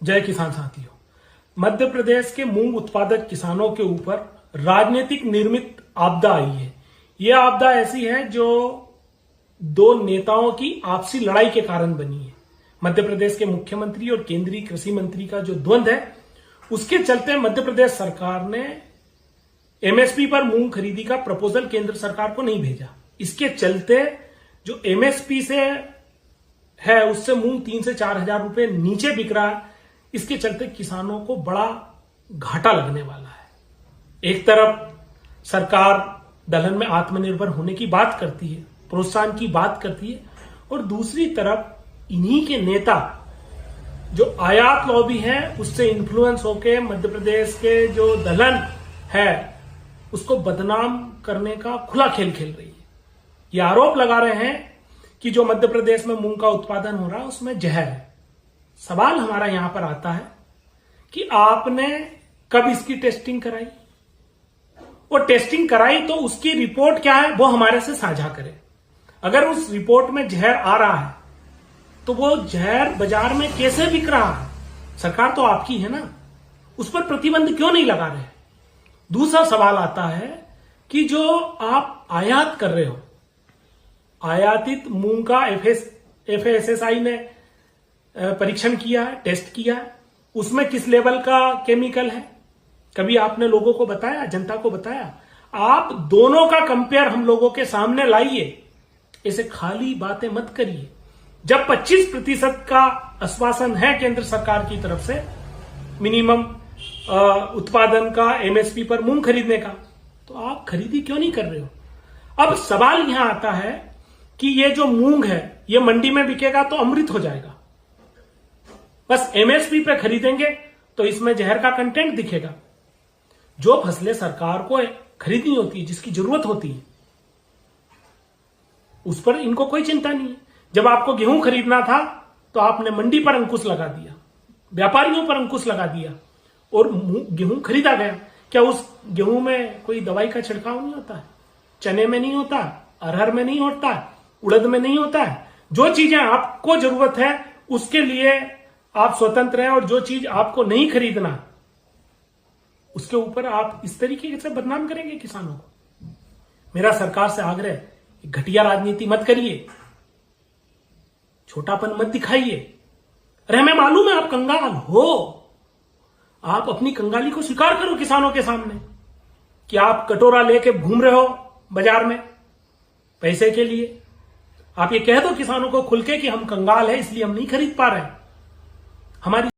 जय किसान साथियों। मध्य प्रदेश के मूंग उत्पादक किसानों के ऊपर राजनीतिक निर्मित आपदा आई है। यह आपदा ऐसी है जो दो नेताओं की आपसी लड़ाई के कारण बनी है। मध्य प्रदेश के मुख्यमंत्री और केंद्रीय कृषि मंत्री का जो द्वंद्व है, उसके चलते मध्य प्रदेश सरकार ने एमएसपी पर मूंग खरीदी का प्रपोजल केंद्र सरकार को नहीं भेजा। इसके चलते जो एमएसपी से है उससे मूंग 3 से 4 हजार रुपए नीचे बिक रहा है। इसके चलते किसानों को बड़ा घाटा लगने वाला है। एक तरफ सरकार दलहन में आत्मनिर्भर होने की बात करती है, प्रोत्साहन की बात करती है, और दूसरी तरफ इन्हीं के नेता जो आयात लॉबी है उससे इन्फ्लुएंस होकर मध्य प्रदेश के जो दलहन है उसको बदनाम करने का खुला खेल खेल रही है। ये आरोप लगा रहे हैं कि जो मध्य प्रदेश में मूंग का उत्पादन हो रहा है उसमें जहर है। सवाल हमारा यहां पर आता है कि आपने कब इसकी टेस्टिंग कराई, और टेस्टिंग कराई तो उसकी रिपोर्ट क्या है वो हमारे से साझा करें। अगर उस रिपोर्ट में जहर आ रहा है तो वो जहर बाजार में कैसे बिक रहा है? सरकार तो आपकी है ना, उस पर प्रतिबंध क्यों नहीं लगा रहे? दूसरा सवाल आता है कि जो आप आयात कर रहे हो, आयातित मूंग का एफएसएसआई ने परीक्षण किया है, टेस्ट किया है, उसमें किस लेवल का केमिकल है कभी आपने लोगों को बताया, जनता को बताया? आप दोनों का कंपेयर हम लोगों के सामने लाइए, ऐसे खाली बातें मत करिए। जब 25% का आश्वासन है केंद्र सरकार की तरफ से मिनिमम उत्पादन का एमएसपी पर मूंग खरीदने का, तो आप खरीदी क्यों नहीं कर रहे हो? अब सवाल यहां आता है कि ये जो मूंग है ये मंडी में बिकेगा तो अमृत हो जाएगा। बस एमएसपी पे खरीदेंगे तो इसमें जहर का कंटेंट दिखेगा। जो फसलें सरकार को खरीदनी होती है, जिसकी जरूरत होती है, उस पर इनको कोई चिंता नहीं है। जब आपको गेहूं खरीदना था तो आपने मंडी पर अंकुश लगा दिया, व्यापारियों पर अंकुश लगा दिया और गेहूं खरीदा गया। क्या उस गेहूं में कोई दवाई का छिड़काव नहीं होता है? चने में नहीं होता, अरहर में नहीं होता, उड़द में नहीं होता है। जो चीजें आपको जरूरत है उसके लिए आप स्वतंत्र हैं, और जो चीज आपको नहीं खरीदना उसके ऊपर आप इस तरीके से बदनाम करेंगे किसानों को। मेरा सरकार से आग्रह, घटिया राजनीति मत करिए, छोटापन मत दिखाइए। अरे हमें मालूम है आप कंगाल हो, आप अपनी कंगाली को स्वीकार करो किसानों के सामने कि आप कटोरा लेके घूम रहे हो बाजार में पैसे के लिए। आप ये कह दो किसानों को खुल के कि हम कंगाल हैं इसलिए हम नहीं खरीद पा रहे हैं। हमारी